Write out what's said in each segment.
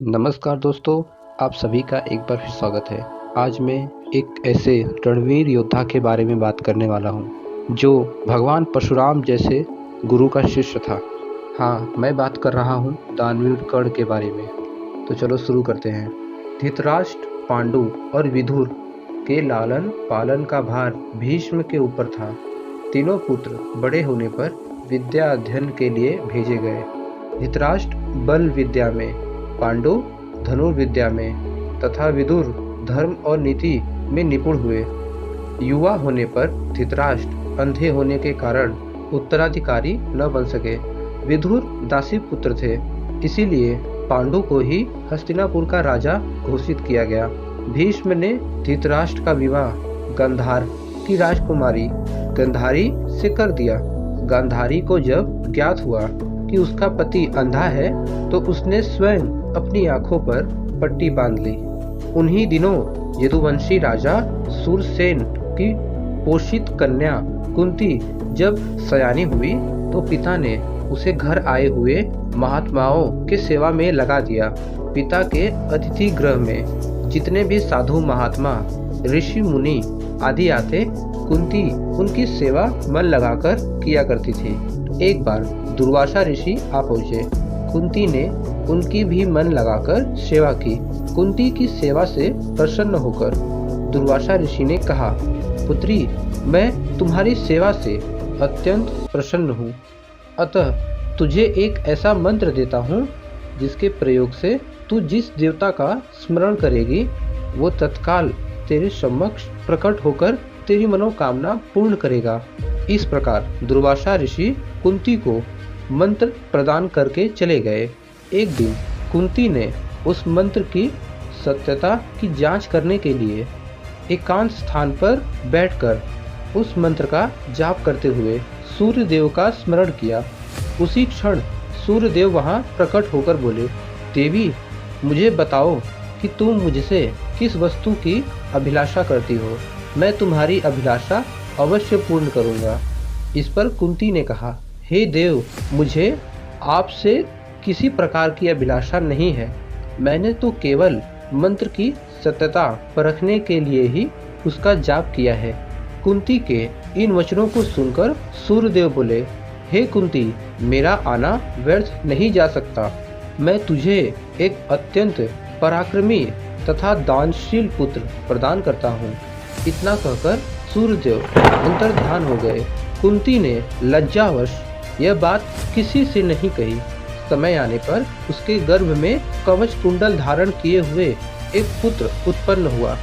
नमस्कार दोस्तों, आप सभी का एक बार फिर स्वागत है। आज मैं एक ऐसे रणवीर योद्धा के बारे में बात करने वाला हूँ, जो भगवान परशुराम जैसे गुरु का शिष्य था। हाँ, मैं बात कर रहा हूँ दानवीर कर्ण के बारे में। तो चलो शुरू करते हैं। धृतराष्ट्र, पांडु और विदुर के लालन पालन का भार भीष्म के ऊपर था। तीनों पुत्र बड़े होने पर विद्या अध्ययन के लिए भेजे गए। धृतराष्ट्र बल विद्या में, पांडु धनुर्विद्या में तथा विदुर धर्म और नीति में निपुण हुए। युवा होने पर धृतराष्ट्र अंधे होने के कारण उत्तराधिकारी न बन सके। विदुर दासी पुत्र थे, इसीलिए पांडु को ही हस्तिनापुर का राजा घोषित किया गया। भीष्म ने धृतराष्ट्र का विवाह गांधार की राजकुमारी गांधारी से कर दिया। गांधारी को जब ज्ञात हुआ कि उसका पति अंधा है, तो उसने स्वयं अपनी आंखों पर पट्टी बांध ली। उन्हीं दिनों यदुवंशी राजा सूरसेन की पोषित कन्या कुंती जब सयानी हुई, तो पिता ने उसे घर आए हुए महात्माओं के सेवा में लगा दिया। पिता के अतिथि गृह में जितने भी साधु महात्मा, ऋषि मुनि आदि आते, कुंती उनकी सेवा मन लगाकर किया करती थी। एक बार दुर्वासा ऋषि आ पहुँचे। कुंती ने उनकी भी मन लगाकर सेवा की। कुंती की सेवा से प्रसन्न होकर दुर्वासा ऋषि ने कहा, पुत्री, मैं तुम्हारी सेवा से अत्यंत प्रसन्न हूँ। अतः तुझे एक ऐसा मंत्र देता हूँ, जिसके प्रयोग से तू जिस देवता का स्मरण करेगी, वो तत्काल तेरे समक्ष प्रकट होकर तेरी मनोकामना पूर्ण करेगा। इस प्रकार दुर्वासा ऋषि कुंती को मंत्र प्रदान करके चले गए। एक दिन कुंती ने उस मंत्र की सत्यता की जांच करने के लिए एकांत स्थान पर बैठकर उस मंत्र का जाप करते हुए सूर्य देव का स्मरण किया। उसी क्षण सूर्य देव वहां प्रकट होकर बोले, देवी, मुझे बताओ कि तुम मुझसे किस वस्तु की अभिलाषा करती हो। मैं तुम्हारी अभिलाषा अवश्य पूर्ण करूंगा। इस पर कुंती ने कहा, हे देव, मुझे आपसे किसी प्रकार की अभिलाषा नहीं है। मैंने तो केवल मंत्र की सत्यता परखने के लिए ही उसका जाप किया है। कुंती के इन वचनों को सुनकर सूर्यदेव बोले, हे कुंती, मेरा आना व्यर्थ नहीं जा सकता। मैं तुझे एक अत्यंत पराक्रमी तथा दानशील पुत्र प्रदान करता हूँ। इतना कहकर सूर्यदेव अंतर्ध्यान हो गए। कुंती ने लज्जावश यह बात किसी से नहीं कही। समय आने पर उसके गर्भ में कवच कुंडल धारण किए हुए एक पुत्र उत्पन्न हुआ।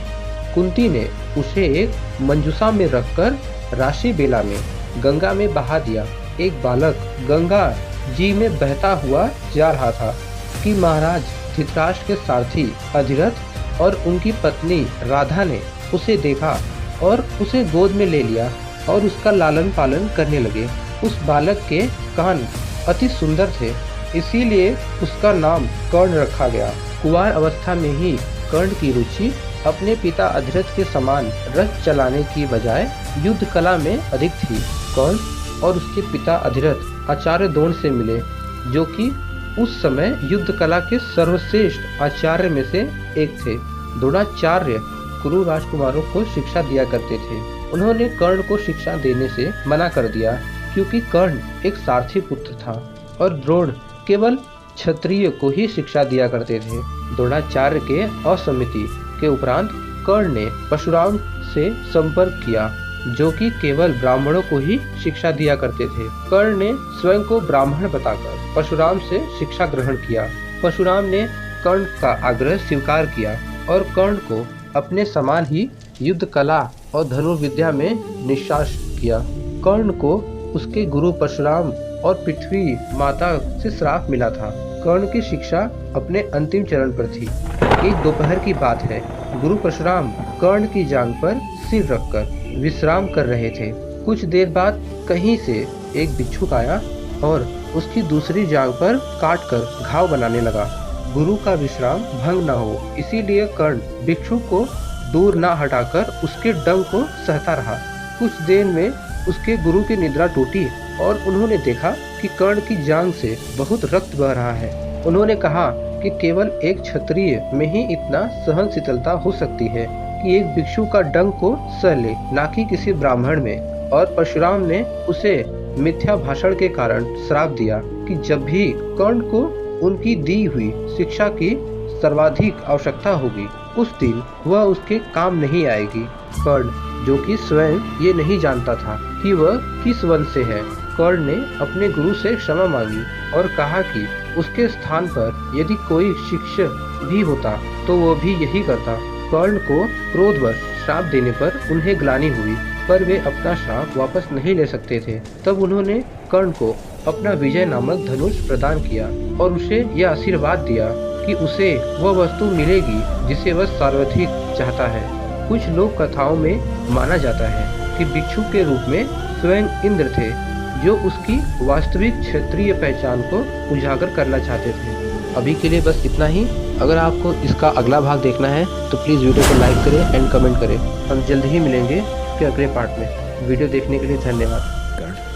कुंती ने उसे एक मंजूषा में रखकर राशि बेला में गंगा में बहा दिया। एक बालक गंगा जी में बहता हुआ जा रहा था कि महाराज धृतराष्ट्र के सारथी अधिरथ और उनकी पत्नी राधा ने उसे देखा और उसे गोद में ले लिया और उसका लालन पालन करने लगे। उस बालक के कान अति सुंदर थे, इसीलिए उसका नाम कर्ण रखा गया। कुंवार अवस्था में ही कर्ण की रुचि अपने पिता अधिरथ के समान रथ चलाने की बजाय युद्ध कला में अधिक थी। कर्ण और उसके पिता अधिरथ आचार्य द्रोण से मिले, जो कि उस समय युद्ध कला के सर्वश्रेष्ठ आचार्य में से एक थे। द्रोणाचार्य कुरु राजकुमारों को शिक्षा दिया करते थे। उन्होंने कर्ण को शिक्षा देने से मना कर दिया, क्योंकि कर्ण एक सारथी पुत्र था और द्रोण केवल क्षत्रिय को ही शिक्षा दिया करते थे। द्रोणाचार्य के असम्मति के उपरांत कर्ण ने परशुराम से संपर्क किया, जो कि केवल ब्राह्मणों को ही शिक्षा दिया करते थे। कर्ण ने स्वयं को ब्राह्मण बताकर परशुराम से शिक्षा ग्रहण किया। परशुराम ने कर्ण का आग्रह स्वीकार किया और कर्ण को अपने समान ही युद्ध कला और धनुर्विद्या में निशास किया। कर्ण को उसके गुरु परशुराम और पृथ्वी माता से श्राप मिला था। कर्ण की शिक्षा अपने अंतिम चरण पर थी। एक दोपहर की बात है, गुरु परशुराम कर्ण की जांघ पर सिर रखकर विश्राम कर रहे थे। कुछ देर बाद कहीं से एक भिक्षुक आया और उसकी दूसरी जांघ पर काटकर घाव बनाने लगा। गुरु का विश्राम भंग न हो, इसीलिए कर्ण भिक्षुक को दूर न हटाकर उसके डंक को सहता रहा। कुछ देर में उसके गुरु की निद्रा टूटी और उन्होंने देखा कि कर्ण की जांघ से बहुत रक्त बह रहा है। उन्होंने कहा, कि केवल एक क्षत्रिय में ही इतना सहनशीलता हो सकती है कि एक भिक्षु का डंक को सह ले, ना कि किसी ब्राह्मण में। और परशुराम ने उसे मिथ्या भाषण के कारण श्राप दिया कि जब भी कर्ण को उनकी दी हुई शिक्षा की सर्वाधिक आवश्यकता होगी, उस दिन वह उसके काम नहीं आएगी। कर्ण, जो कि स्वयं ये नहीं जानता था कि वह किस वंश से है, कर्ण ने अपने गुरु से क्षमा मांगी और कहा कि उसके स्थान पर यदि कोई शिक्षक भी होता तो वह भी यही करता। कर्ण को क्रोधवश श्राप देने पर उन्हें ग्लानि हुई, पर वे अपना श्राप वापस नहीं ले सकते थे। तब उन्होंने कर्ण को अपना विजय नामक धनुष प्रदान किया और उसे यह आशीर्वाद दिया कि उसे वह वस्तु मिलेगी जिसे वह सर्वाधिक चाहता है। कुछ लोक कथाओं में माना जाता है कि भिक्षु के रूप में स्वयं इंद्र थे, जो उसकी वास्तविक क्षेत्रीय पहचान को उजागर करना चाहते थे। अभी के लिए बस इतना ही। अगर आपको इसका अगला भाग देखना है तो प्लीज़ वीडियो को लाइक करें एंड कमेंट करें। हम जल्द ही मिलेंगे फिर अगले पार्ट में। वीडियो देखने के लिए धन्यवाद।